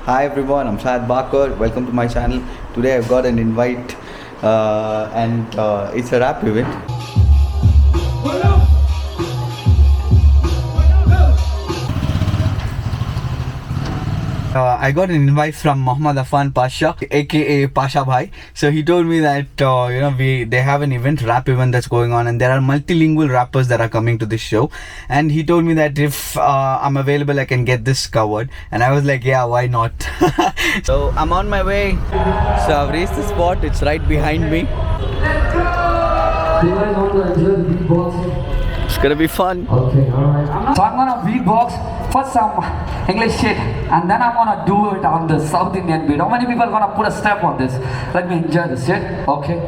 Hi everyone, I'm Shahid. Welcome to my channel. Today I've got an invite and it's a rap event. I got an invite from Muhammad Afan Pasha, aka Pasha Bhai. So he told me that they have an event, rap event that's going on, and there are multilingual rappers that are coming to this show. And he told me that if I'm available, I can get this covered. And I was like, yeah, why not? So I'm on my way. So I've reached the spot. It's right behind me. Do you guys want to enjoy the beatbox? It's gonna be fun. Okay, alright. So I'm gonna beatbox first some English shit, and then I'm gonna do it on the South Indian beat. How many people are gonna put a step on this? Let me enjoy this shit. Okay.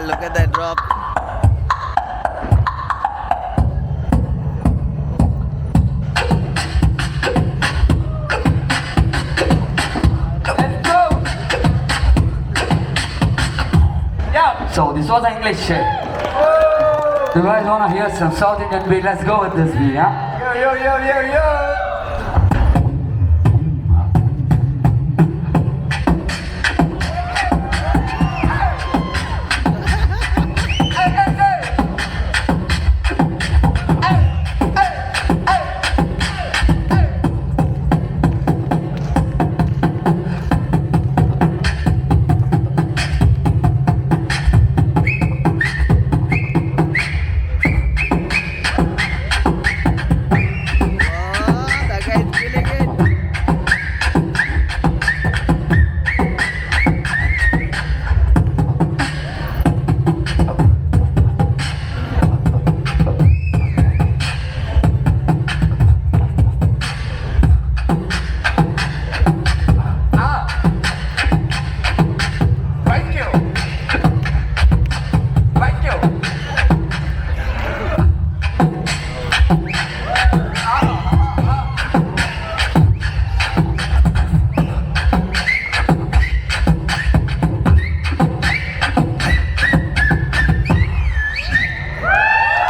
Look at that drop. Let's go! Yeah! So this was English shit. You guys wanna hear some South Indian beat? Let's go with this beat, yeah? Yo, yo, yo, yo, yo!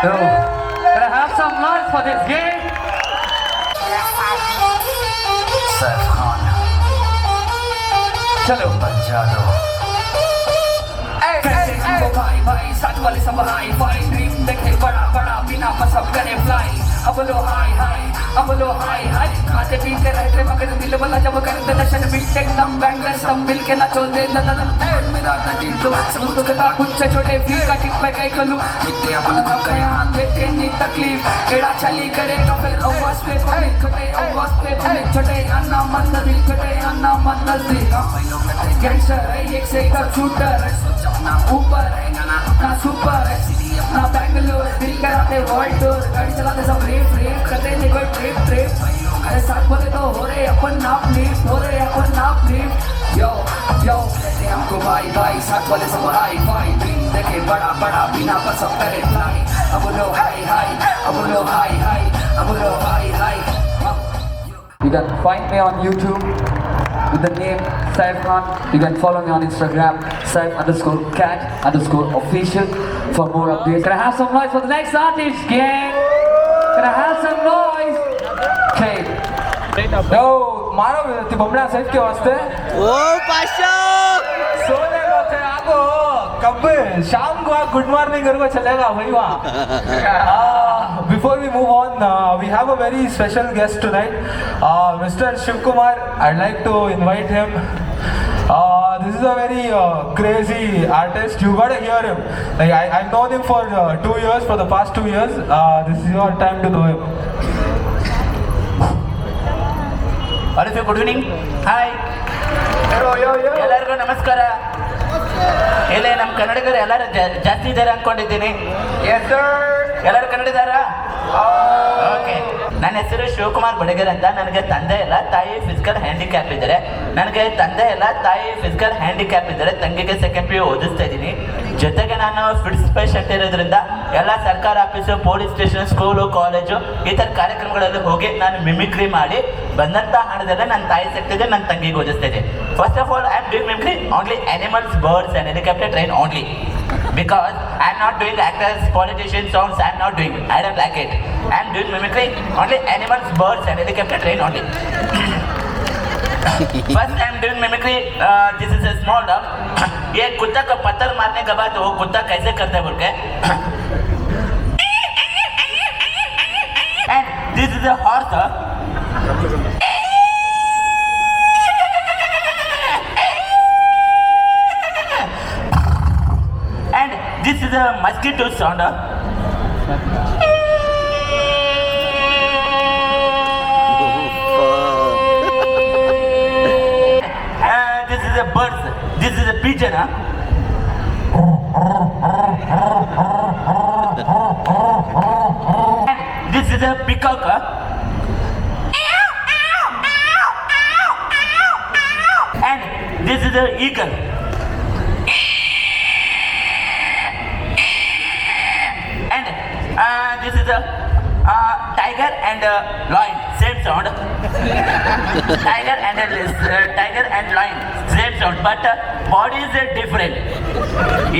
So, can I have some noise for this game? Saif Khan. Chalo. Banja do. भाई भाई साथ वाले सब hi fi dream देखे बड़ा बड़ा बिना मतलब करे फ्लाई अब लो हाई हाई अब लो हाई हाई खाते पीते रहते मगर दिल वाला जब करते नशा बीट एकदम बैंगल सब मिलके नाचो दे मेरा दिल तो समझ के कुछ छोटे फील का टिक पे कई कलू कितने अपन थक गए हाथ देते नहीं तकलीफ केड़ा चली करे तो फिर आवाज पे पड़े छोटे अन्ना मन दिल छोटे अन्ना मन नजदीक गैंगस्टर है एक से एक शूटर ना ऊपर है ना सुपर है ना बैंगलोर दिल कराते वर्ल्ड टूर गाड़ी चलाते सब रेप रेप करते नहीं कोई ट्रिप अरे साथ बोले तो हो रहे अपन नाप लिप यो कहते हमको भाई भाई साथ वाले सब हाई फाई ड्रीम देखे बड़ा बड़ा बिना पर सब करे फ्लाई अब low high high You can find me on YouTube with the name Saif Khan. You can follow me on Instagram, Saif_cat_official for more updates. Can I have some noise for the next artist, gang? Can I have some noise? Okay. Yo, मारो ती बमड़ा safe के वास्ते ओ पाशा सोने को थे आगो कब शाम को गुड मॉर्निंग करके चलेगा भाई वहाँ Before we move on, we have a very special guest tonight, Mr. Shiv Kumar. I'd like to invite him. This is a very crazy artist. You gotta hear him. Like I've known him for 2 years, for the past 2 years. This is your time to know him. All of you, good evening. Hi. ಎಲ್ಲರಿಗೂ ನಮಸ್ಕಾರ. ಇಲ್ಲಿ ನಮ್ಮ ಕನ್ನಡಿಗರು ಎಲ್ಲರೂ ಜಾಸ್ತಿ ಇದ್ದಾರೆ ಅನ್ಕೊಂಡಿದ್ದೀನಿ. Yes sir. ಎಲ್ಲರೂ ಕನ್ನಡಿಗರಾ? Okay. ನನ್ನ ಹೆಸರು ಶಿವಕುಮಾರ್ ಬಡಗೇರ್ ಅಂತ. ನನಗೆ ತಂದೆ ಇಲ್ಲ, ತಾಯಿ ಫಿಸಿಕಲ್ ಹ್ಯಾಂಡಿಕ್ಯಾಪ್ ಇದ್ದಾರೆ. ನನಗೆ ತಂದೆ ಇಲ್ಲ, ತಾಯಿ ಫಿಸಿಕಲ್ ಹ್ಯಾಂಡಿಕ್ಯಾಪ್ ಇದ್ದಾರೆ. ತಂಗಿಗೆ ಸೆಕೆಂಡ್ PU ಓದಿಸ್ತಾ ಇದ್ದೀನಿ. ಜೊತೆಗೆ ನಾನು ಫಿಟ್ಸ್ ಪೇಷಂಟ್ ಇರೋದ್ರಿಂದ ಎಲ್ಲ ಸರ್ಕಾರ office, police station, school, college ಈ ಥರ ಕಾರ್ಯಕ್ರಮಗಳಲ್ಲಿ ಹೋಗಿ ನಾನು ಮಿಮಿಕ್ರಿ ಮಾಡಿ ಬಂದಂಥ ಹಣದಲ್ಲೇ ನನ್ನ ತಾಯಿ ಸಿಗ್ತಿದೆ, ನನ್ನ ತಂಗಿಗೆ ಓದಿಸ್ತಾ ಇದೆ. First of all I am doing mimicry only animals, birds and helicopter train only. Because I am not doing actors, politicians, songs. I am not doing. I don't like it. I am doing mimicry only animals, birds and helicopter train only. First I am doing mimicry. This is a small dog. ये कुत्ता को पत्थर मारने के बाद वो कुत्ता कैसे करता है बोल के. And this is a horse. And this is a mosquito sound. This is a bird. This is a pigeon. And this is a peacock. And this is a eagle. This is a tiger and lion, same sound. Tiger and lion, same sound, but body is different.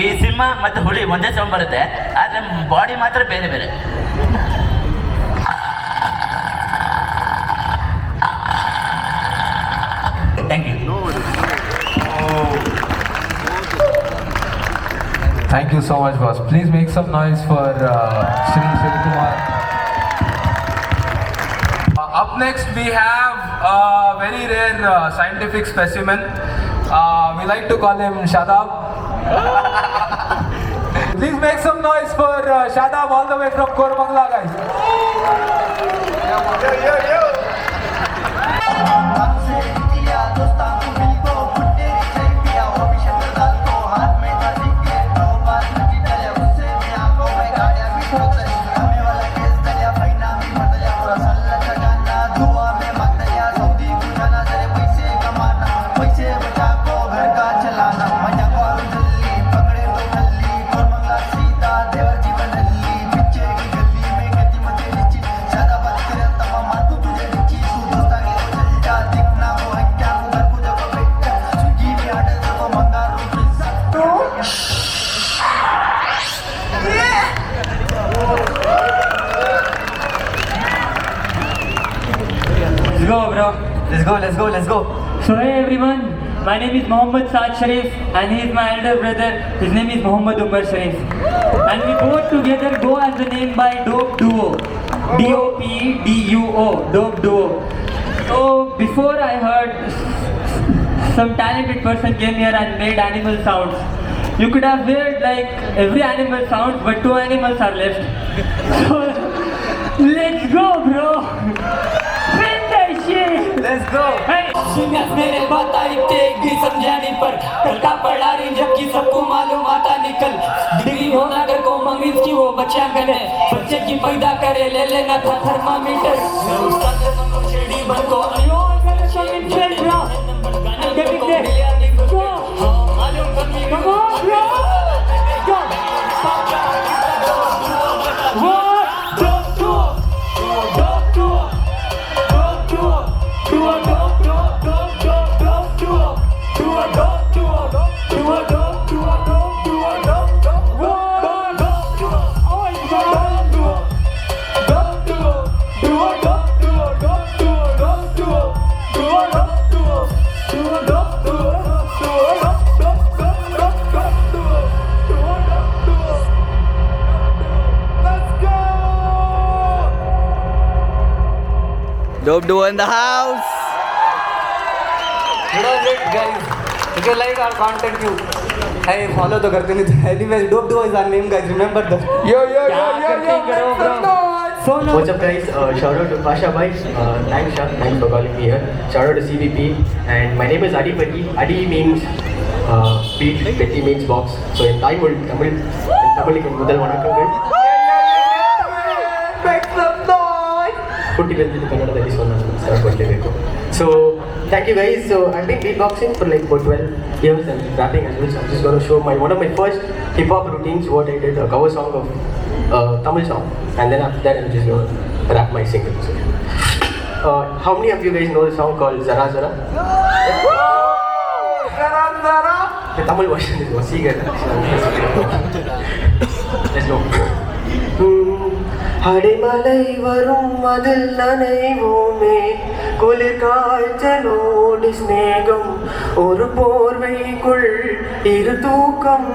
ಈ ಸಿಂಹ ಮತ್ತು ಹುಲಿ ಒಂದೇ sound ಬರುತ್ತೆ, ಆದರೆ body ಮಾತ್ರ ಬೇರೆ ಬೇರೆ. Thank you. Thank you so much, boss. Please make some noise for Shri Kumar. Up next, we have a very rare scientific specimen. We like to call him Shadab. Please make some noise for Shadab all the way from Koramangala, guys. Let's go. So hey everyone, my name is Mohammed Saad Sharif and he is my elder brother. His name is Mohammed Umar Sharif. And we both together go as the name by Dope Duo. DOPDUO, Dope Duo. So before I heard some talented person came here and made animal sounds. You could have heard like every animal sounds, but 2 animals are left. So let's go, bro. Let's go. सुनियत मेरे बात आई तेग भी समझाने पर करता पड़ा रही जबकि सबको मालूम आता निकल डिग्री होना अगर को मम्मी की वो बच्चा करे बच्चे की पैदा करे ले लेना था थर्मामीटर शेडी भर को अयो अगर शमीन चल रहा मालूम करनी को Dope Duo in the house. You know it, guys. If you like our content, you hey follow तो करते नहीं थे. Anyways, Dope Duo is our name, guys. Remember that. Yo. What's up, guys? Shout out to Pasha Bhai. Thanks for calling me here. Shout out to CBP. And my name is Adi Patti. Adi means beat, Patti means box. So in Tamil, முதல் வணக்கங்கள். Make some noise. ಹುಟ್ಟಿದಂತೆ ಕನ್ನಡದಲ್ಲಿ so ನಾನು start ಮಾಡಲೇಬೇಕು. So thank you guys. So I've been beatboxing for like about 12 years and rapping as well. So I'm just going to show one of my first hip hop routines. What I did, a cover song of Tamil song, and then after that I'm just going to rap my single. So, how many of you guys know the song called Zara Zara? Zara Zara. The Tamil version is Wasigar. Let's go. அடைமலை வரும் அதில் நனைவோமே, குளிர் காய்ச்சலோடு ஸ்நேகம், ஒரு போர்வைக்குள் இரு தூக்கம்.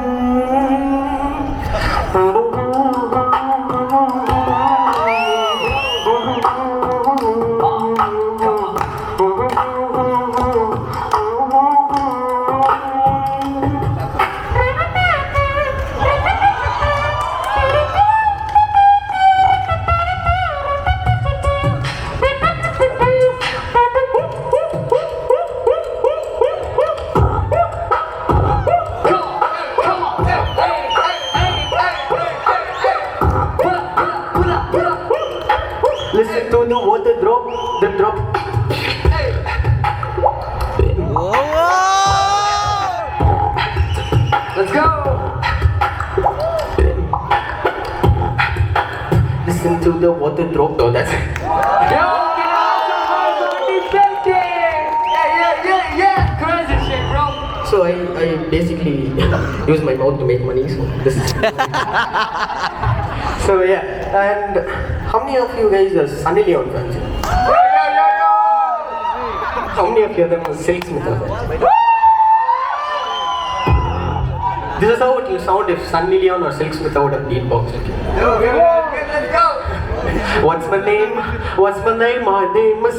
Listen to the water drop, the drop. Let's go. Listen to the water drop. Oh, that's it. Crazy shit, bro. So I basically use my mouth to make money. So this is. So yeah, and how many of you guys are Sunny Leon fans? How many of you them are Silk Smith fans? This is how it will sound if Sunny Leon or Silk Smith would have beatbox. Let's go. What's my name? What's my name? My name is.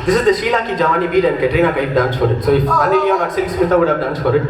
This is the Sheila Ki Jawani beat and Katrina Kaif danced for it. So if Sunny Leon or Silk Smith would have danced for it.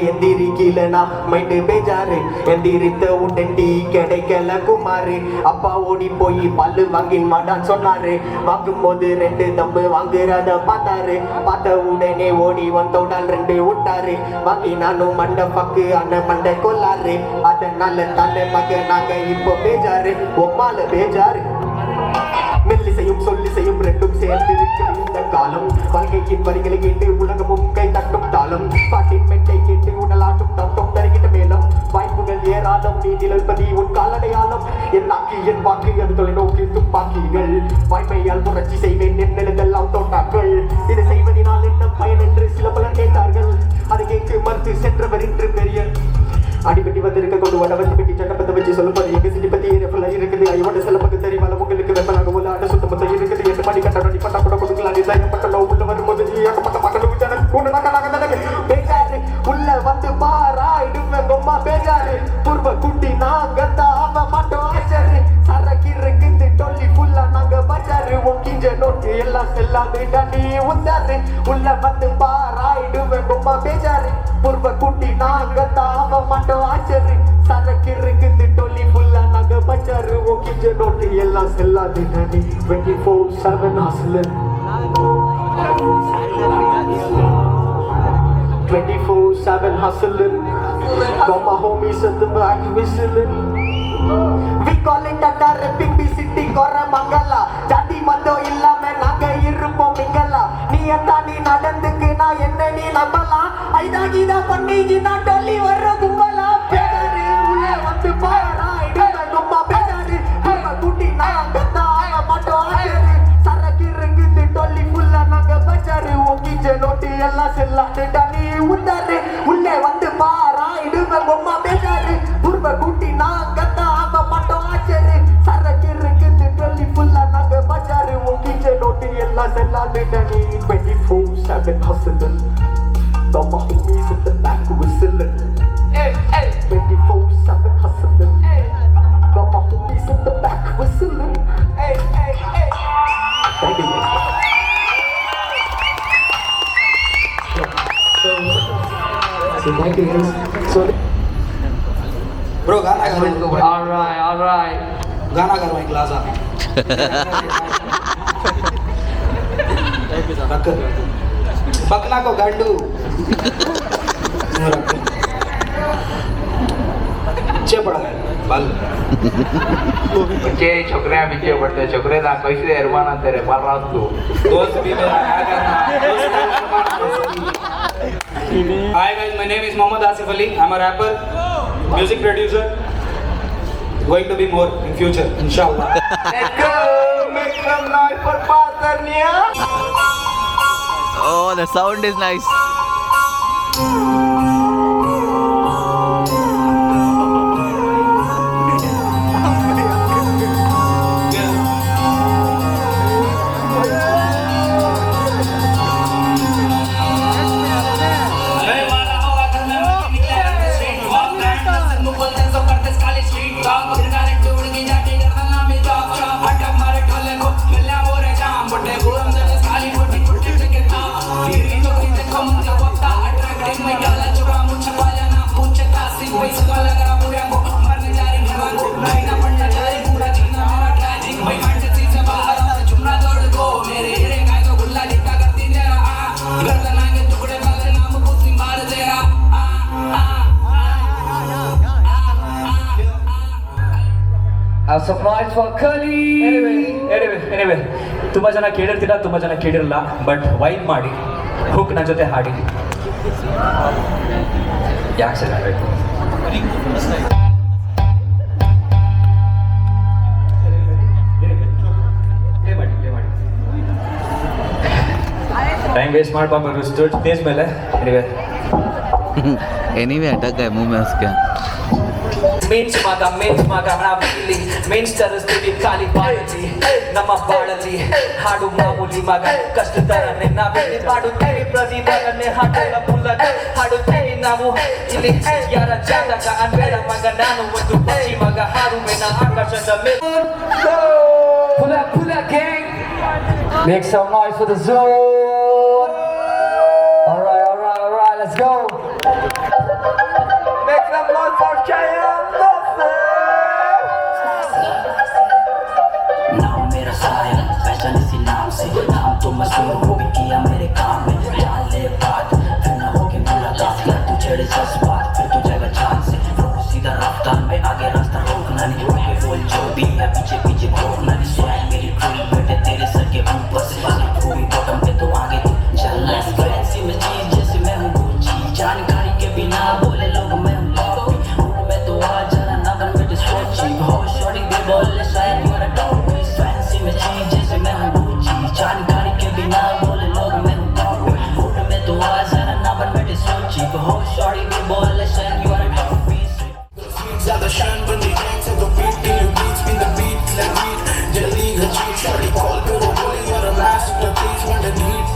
எந்திரி கீழனா mind பேஜாரு எந்திரித்த உடண்டி கிடைக்கல குமாரு அப்பா ஓடி போய் பல்லு வாங்கின் மாட்டான்னு சொன்னாரு வாங்கும் போது 2 தம்பு வாங்குறத பார்த்தாரு பார்த்த உடனே ஓடி வந்தோடால் 2 விட்டாரு வாங்கி நானும் மண்டை பக்கு அண்ணன் மண்டை கொல்லாரு அதனால தன்னை மக நாங்க இப்போ பேஜாரு ஒம்மால பேஜாரு மெல்லிசையும் சொல்லிசையும் 2ம் சேர்ந்து இந்த காலம் வாழ்க்கையின் வரிகளை கேட்டு உலகமும் கை தட்டும் தாளம் பாட்டின் மெட்டை கேட்டு உடலாட்டும் தட்டும் தருகிட்ட மேலும் வாய்ப்புகள் ஏராளம் நீ நிலப்பதி உன் காலடையாளம் என் நாக்கி என் வாக்கு அது தொலைநோக்கி துப்பாக்கிகள் வாய்மையால் புரட்சி செய்வேன் என் நிலங்கெல்லாம் தோட்டாக்கள் இதை செய்வதனால் என்ன பயன் என்று சில பலர் கேட்டார்கள் அதை கேட்கு மறுத்து சென்றவர் இன்று பெரிய அடிபட்டி வந்திருக்க கொண்டு வடவத்தி பெட்டி சட்டப்பத்தை வச்சு சொல்லும்போது எங்க சிட்டி பத்தி ஏரியா இருக்குது ஐயோட சில பக்கம் தெரிவால உங்களுக்கு வெப்பனாக உள்ள ஆட சுத்தப்பத்தை இருக்குது 8 மணி கட்டணம் நீ பட்டா கூட கொடுக்கலாம் டிசைன் பட்டா உள்ள வரும்போது நீ ஏகப்பட்ட மக்கள் விட்டான கூண்டனாக பேஜாரு உள்ள வந்து பாராயிடுவேன் பொம்மா பேஜாரு பூர்வ குட்டி நாங்க தாவ மாட்டோம் ஆச்சாரு சரக்கு இருக்குது டொல்லி ஃபுல்லா நாங்க பச்சாரு ஒக்கிஞ்ச நோட்டு எல்லாம் செல்லாது டாண்டி உந்தாரு உள்ள வந்து பாராயிடுவேன் பொம்மா பேஜாரு பூர்வ குட்டி நாங்க தாவ மாட்டோம் ஆச்சாரு சரக்கு இருக்குது டொல்லி ஃபுல்லா நாங்க பச்சாரு ஒக்கிஞ்ச நோட்டு எல்லாம் செல்லாது Tandi 24/7 hustling 24/7 hustling got my homies at the back whistling we call it a rapping city kora mangala jati mando illama naga irupom mingala நீ தாண்டி நடந்துக்கு நான் என்ன நீ நம்பலாம் ஐதா கீதா பண்ணி நான் டொல்லி வர கும்பலா Sella Litany 24/7 hustling. Got my homies in the back whistling. 24/7 hustling. Got my homies in the back whistling. Thank you. So thank you guys. So Bro, गाना करो इनको भाई। All right. गाना करो एक क्लास आप। रख। पकना को गांडू। चे पड़ा गया बाल। बच्चे छोकरे पीछे पड़ते छोकरे ना कैसे अरमान तेरे मार रहा तू दोस्त भी मेरा क्या करना Hi guys, my name is Mohammad Asif Ali. I'm a rapper, music producer. Going to be more in future, inshallah. let's go. Make some noise for Pasarnia. Oh, the sound is nice. A surprise for Kali. Anyway ತುಂಬ ಜನ ಕೇಳಿರ್ತೀರ ತುಂಬ ಜನ ಕೇಳಿರಲ್ಲ but wine ಮಾಡಿ hook ನನ್ನ ಜೊತೆ ಹಾಡಿ ಯಾಕೆ sir ಆಗಬೇಕು टाइम वेस्ट मार पापा स्टेज ಮೇಲೆ एनीवे अटक गए मुंह में उसके मीन्स मग हण फीलिंग मीन्स तरस्ती खाली ಬಾಳಲಿ ನಮ್ಮ ಬಾಳಲಿ ಹಾಡು ಮಾಮೂಲಿ ಮಗ ಕಷ್ಟದರನೆ ನಾವಿಲ್ಲಿ ಮಾಡುತ್ತೀವಿ ಪ್ರತಿಭಟನೆ ಹಾಡಲ್ಲ ಮುಲ್ಲಗ ಹಾಡುತ್ತೀವಿ ನಾವು ಇಲ್ಲಿ ಯಾರ ಜಾತಕ ಅನ್ಬೇಡ ಮಗ ನಾನು ಒಂದು ಪಕ್ಷಿ ಮಗ ಹಾರುವೆನ ಆಕಾಶದ ಮೇಲೆ Pull up gang. Make some noise for the zone. All right, let's go. Make some noise for Shahid. नाम मेरा साया पहचान इसी नाम से नाम तो मशहूर हो भी किया मेरे काम में जान ले बात फिर ना होके मुलाकात यार तू छेड़े जज्बात फिर तू जाएगा जान से रोक सीधा रफ्तार में आगे रास्ता रोकना नहीं आगे बोल जो भी है पीछे पीछे घूमना नहीं स्वयं मेरी ट्रेन बैठे तेरे सर के ऊपर से पूरी बॉटम पे तो आगे तू चलना फैंसी में चीज जैसे मैं हूँ गुच्ची जानकारी के बिना बोले लोग मैं हूँ कॉपी रूट में तो आ जाना नगन में डिस्ट्रैक्शन हो शॉर्टी दे बोले शायद you are a doggy fancy में चीज जैसे मैं हूँ गुच्ची जानकारी के बिना बोले लोग मैं हूँ कॉपी रूट में तो आ जाना नगन में डिस्ट्रैक्शन हो शॉर्टी दे बोले शायद यू आर अ डॉगी ज़्यादा शान बंदी गैंग से तो beat till you beat spin the beat like beat जल्दी घची शॉर्टी कॉल पे वो बोली you're a masterpiece when the beat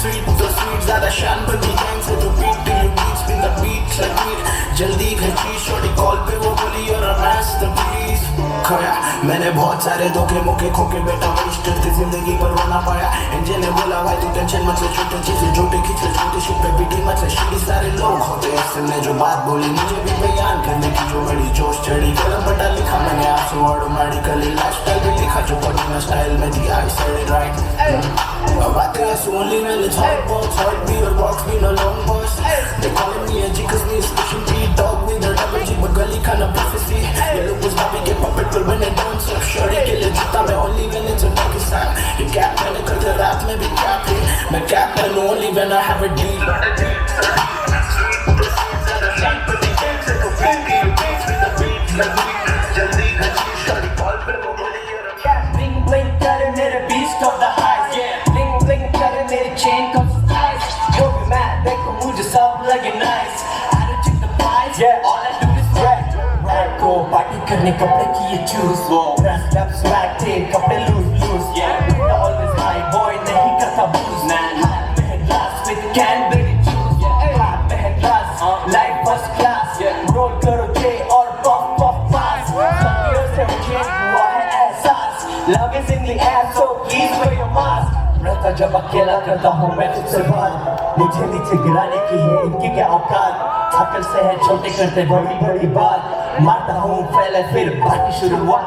sweet तो sweet ज़्यादा शान बंदी गैंग से तो beat till you beat spin the beat like beat जल्दी घची शॉर्टी कॉल पे वो बोली you're a masterpiece खोया मैंने बहुत सारे धोखे मोखे खोके बेटा वेस्टर थी जिंदगी पर रोना पाया इंजन ने बोला भाई तू टेंशन मत ले छोटे चीजें झूठे खींचे छोटे शिप पे बीटी मत ले शिटी सारे लोग होते ऐसे ने जो बात बोली मुझे भी बयान करने की जो बड़ी जोश चढ़ी कलम बटा लिखा मैंने आपसे ऑटोमेटिकली लाइफस्टाइल भी लिखा जो पढ़ना स्टाइल में दी आई सेड इट राइट अब बातें ऐसे only man it's hot box hot B और box B no long boss they calling me a G cause me is pushing T dog with a double G but gully kind of prophecy ये लोग उस बाबी के puppet पर बने dance सब shorty के लिए जीता मैं only when it's a lucky sign ये कैप मैंने करते रात में भी कैप थी मैं cap पहनूं only when I have a deal जल्दी घची शॉर्टी कॉल पे वो बोली Bling bling करे मेरे beast of the highs yeah Bling bling करे मेरी chain comes eyes जो भी मैं देखूं मुझे सब लगे nice I don't check the price yeah all I do is rap को पार्टी करने कपड़े की ये choose dress up swag take कपड़े loose yeah always high boy जब अकेला करता हूँ मैं खुद से बात, मुझे नीचे गिराने की है इनकी क्या औकात, अकल से है छोटे करते बड़ी बड़ी बात, मारता हूँ पहले फिर बाकी शुरुआत।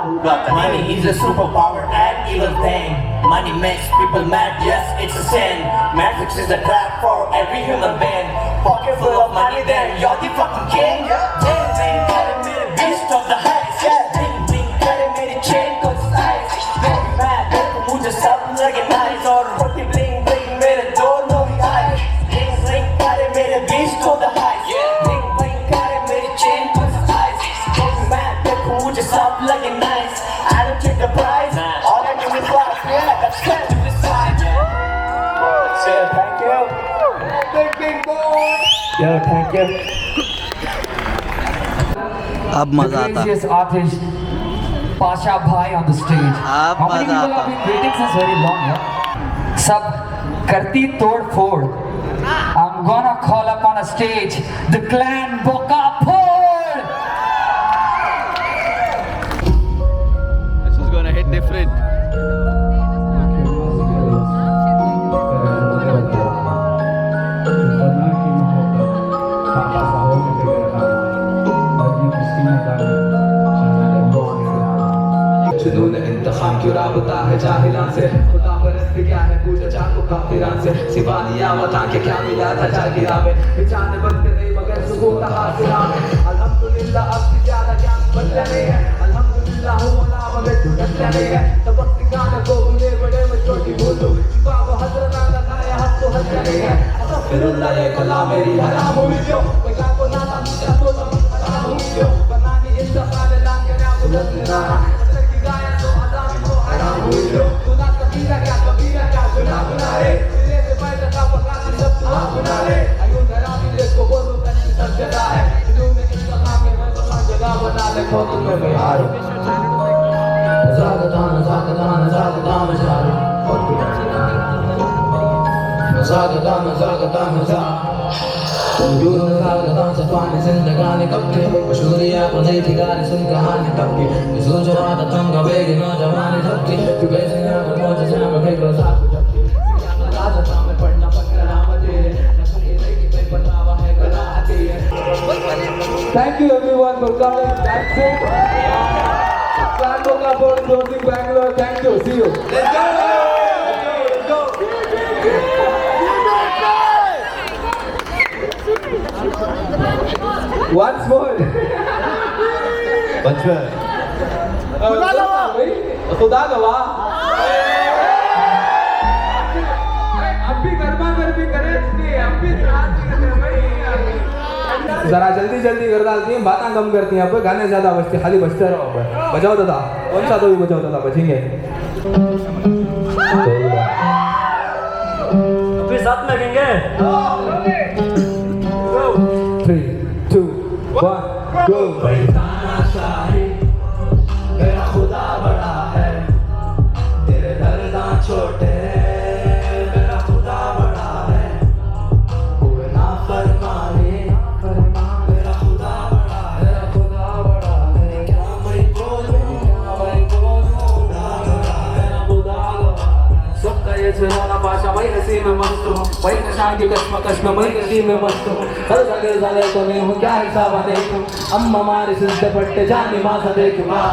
Money is a superpower and evil thing, money makes people mad, yes it's a sin, Matrix is a trap for every human being, pocket full of money then you're the fucking king, ding ding करे मेरे beast of the heights, yeah ding ding करे मेरी chain को size, don't be mad देखो मुझे सब लगे nice, और रोटी bling bling मेरे दोनों ही eyes, ding ding करे मेरे beast of the heights, ding ding करे मेरी chain को size, don't be mad देखो मुझे सब लगे nice, I don't take the prize, all I do is laugh, yeah I got strength to decide, so thank you, big boy, yo thank you. अब मजा आता Craziest artist, Pasha Bhai on the stage. अब How many मजा people have आता been waiting since very long? Yeah? सब करती तोड़ फोड़. I'm gonna call up on a stage the clan Bokapur. This is gonna hit different. जुनून इंतखाम क्यों राबता है जाहिलां से, खुदा परस्त क्या है पूछा चाको काफिरान से, सिवा दिया वता के क्या मिला था जागिरा में, बेचाने वक्त नहीं मगर सुकून हासिला में, अल्हम्दुलिल्लाह अब की ज्यादा ज्ञान बदला नहीं है, अल्हम्दुलिल्लाह हूँ अला मगर झुकता नहीं है, सबक सिखाने को भूले बड़े में छोटी भूलो, शिफा को हजरत आना खाया हम तो हजर नहीं है, अस्तगफिरुल्लाह ये कला मेरी हराम हुई क्यों, पैसा को नाना मुझे तो हराम हुई क्यों, बनानी इंतखाल लांगे ना बुलंद ना गाया तो आजाद को हराम हुई क्यों, गुनाह कबीरा क्या गुनाह गुनाह रे, तेरे से पैदा का पका सब गुनाह गुनाह रे, आयु धरा भी देखो बोलो कहीं सब जगह है, दिलों में इंतकाम में मैं तो जगह बना ले खो तुम्हें मैं हार, जागदान जागदान जागदान जागदान जागदान जागदान जागदान जागदान सफाने जिंदगानी कब के, मशहूरिया को नहीं ठिकाने सुन कहानी कब की, जो जवान तंग वेगी नौजवानी झपकी, तू कैसे ना कर मौज जाम के रोजा को झपकी, राजा में पढ़ना पकड़ा मजे, नशे की पे बतावा है गला आती है। Thank you everyone for coming. That's it. Clan Bokapur closing Bangalore. Thank you. See you. Let's go. Let's go. Once more. बचपन खुदा गवाह अब भी गरमा गर्मी करे अब भी जरा जल्दी जल्दी कर डालती हैं, बातें कम करती हैं, अब गाने ज्यादा बजते, खाली बजते रहो। बजाओ दादा, कौन सा तो भी बजाओ दादा, बजेंगे फिर साथ में लगेंगे। 3, 2, 1 go। मेरा खुदा बड़ा है, तेरे दर्दां छोटे, मेरा खुदा बड़ा है, हुए ना फरमाने, मेरा खुदा बड़ा है, मेरा खुदा बड़ा है, क्या मैं बोलूं, खुदा बड़ा है, मेरा खुदा बड़ा है। सबका ये सुनाना पाशा भाई हंसी में मस्त हूँ, भाई नशा की कश्मकश में मैं हंसी में मस्त हूँ, हर जगह जाने को नहीं हूँ, क्या हिसाब देखूँ, अम्मा हमारे सिलते पट्टे जानी माँ सा देखूँगा,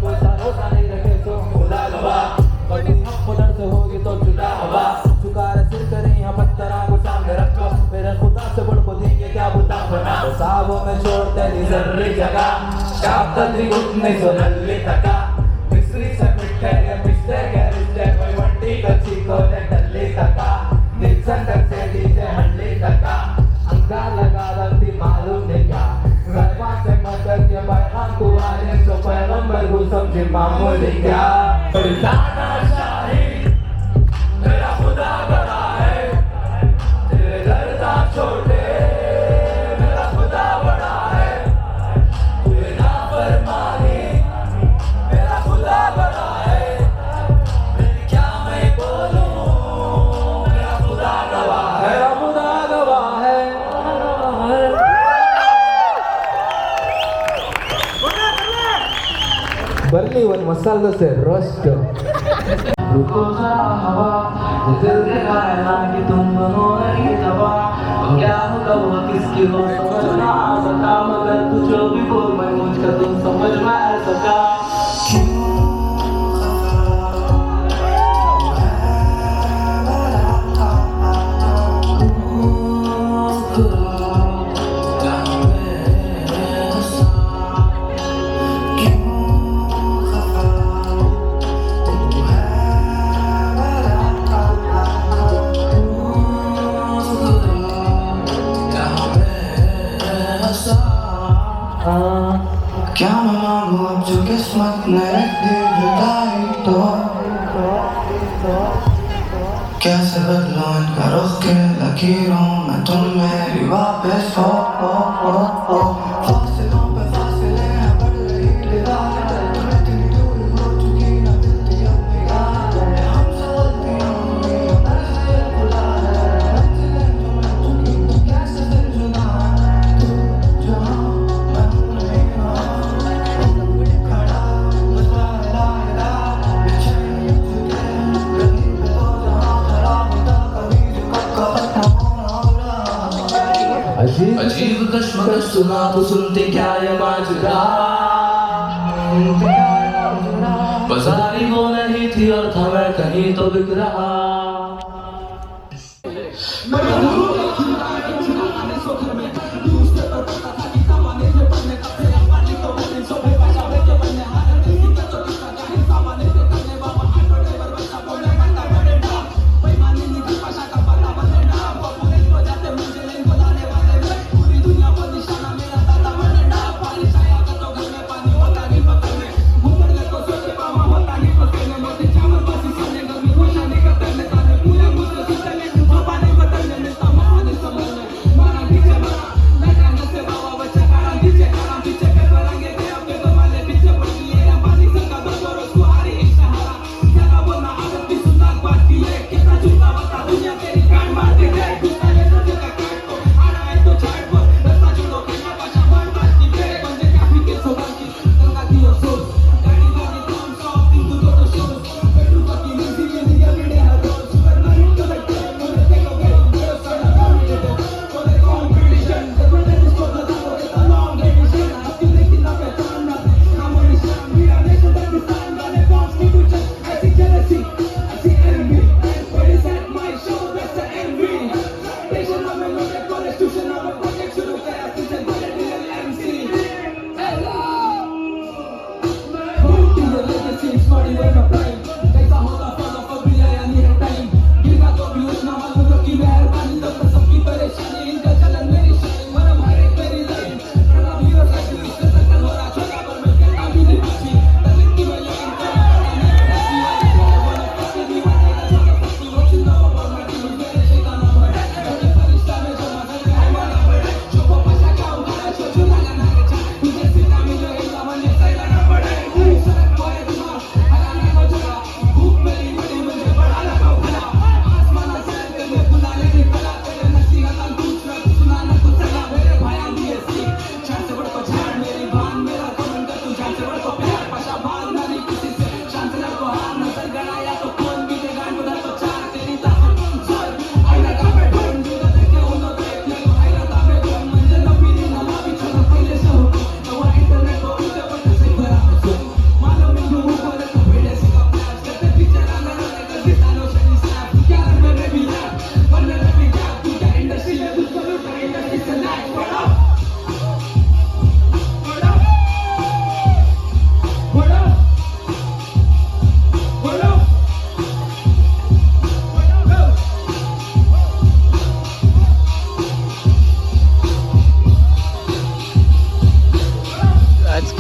भरोसा नहीं रखे तो खुदा गवाह, कभी हम उधर से होगी तो जुदा हवा, झुका सिर करें यहाँ पत्थरा को सामने रखो, मेरे खुदा से बढ़ को देंगे क्या बुता बना, साहबों में छोड़ते नहीं जरूरी जगह, शाप तद्री उतने सो नल्ली तका, मिस्री से मिट्टे के मिस्टे के रिश्ते, कोई वंटी कच्ची को ले डल्ली तका, निक्सन तक से डीजे हंडी तका, अंगा लगा रखती मालूम नहीं क्या, गरबा से मदद के पैगाम को आने सो पैगंबर को समझे मामूली क्या, दाना शाही मेरा खुदा बड़ा है, तेरे दर्दां छोटे, मेरा खुदा बड़ा है, तूने नाफरमानी, मेरा खुदा बड़ा है, क्या मैं बोलूं, मेरा खुदा गवाह है, मेरा खुदा गवाह है। बरली वन मसाला से रोस्ट रुको जरा हवा ये दिल के कायना कि तुम हो नहीं दवा क्या होगा वो किसकी हो समझना आ सका मगर तू जो भी बोल मैं मुझका तुम समझ में आ सका क्या मैं मांगू अब जो किस्मत ने रख दी जुदाई तो कैसे बदलूं इनका रुख के लकीरों में तुम मेरी वापस हो फासिलों पे फासिले हैं बढ़ रही दीवारें तुम इतनी दूर हो चुकी न मिलती अब निगाहें हमसे गलतियां हुई अंदर से खुला है मंजिलें तुम्हें चुकी तो कैसे फिर जुदा है तू जहाँ मैं हूँ नहीं वहाँ खड़ा बस वायदा बेचैनी तुझे गली पे तो जहाँ खड़ा होता कभी जो कब होना हो रहा अजीब कश्मकश सुना तो सुनते क्या ये माजरा बाजारी वो नहीं थी और था मैं कहीं तो बिक रहा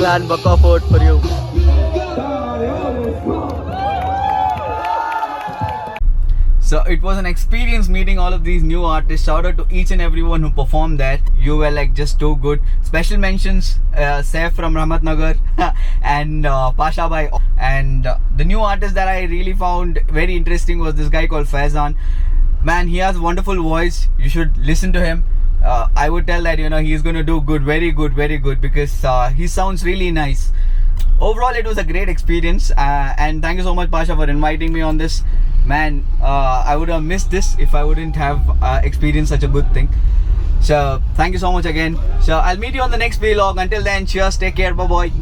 Clan Buckoff vote for you. So it was an experience meeting all of these new artists. Shout out to each and everyone who performed there. You were like just too good. Special mentions Saif from Rahmatnagar and Pasha Bhai. And the new artist that I really found very interesting was this guy called Faizan. Man, he has a wonderful voice. You should listen to him. I would tell that, you know, he's going to do good, very good, because he sounds really nice. overall it was a great experience, and thank you so much, Pasha, for inviting me on this. Man, I would have missed this if I wouldn't have experienced such a good thing. So thank you so much again. So I'll meet you on the next vlog. Until then, cheers, take care, bye bye.